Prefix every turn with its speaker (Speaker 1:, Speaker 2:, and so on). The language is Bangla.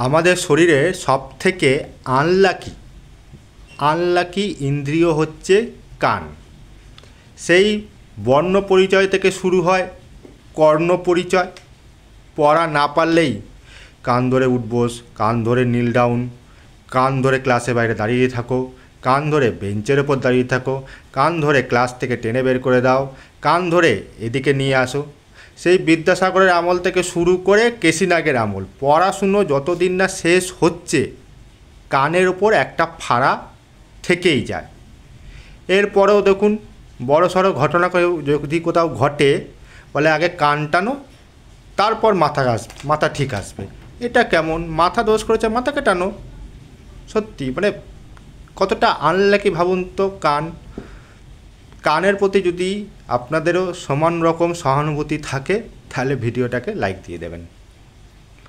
Speaker 1: আমাদের শরীরে সবথেকে আনলাকি ইন্দ্রিয় হচ্ছে কান। সেই বর্ণ পরিচয় থেকে শুরু হয় কর্ণ পরিচয়। পড়া না পারলেই কান ধরে উঠবোস, কান ধরে নীল ডাউন, কান ধরে ক্লাসের বাইরে দাঁড়িয়ে থাকো, কান ধরে বেঞ্চের ওপর দাঁড়িয়ে থাকো, কান ধরে ক্লাস থেকে টেনে বের করে দাও, কান ধরে এদিকে নিয়ে আসো। সেই বিদ্যাসাগরের আমল থেকে শুরু করে কেশিনাগের আমল, পড়াশুনো যতদিন না শেষ হচ্ছে কানের ওপর একটা ফাড়া থেকেই যায়। এরপরেও দেখুন বড়সড় ঘটনা যদি কোথাও ঘটে বলে আগে কান টানো তারপর মাথা ঠিক আসবে। এটা কেমন? মাথা দোষ করেছে মাথাকে টানো। সত্যি মানে কতটা আনলাকি ভাবুন তো। কানের প্রতি যদি আপনাদেরও সমান রকম সহানুভূতি থাকে তাহলে ভিডিওটাকে লাইক দিয়ে দেবেন।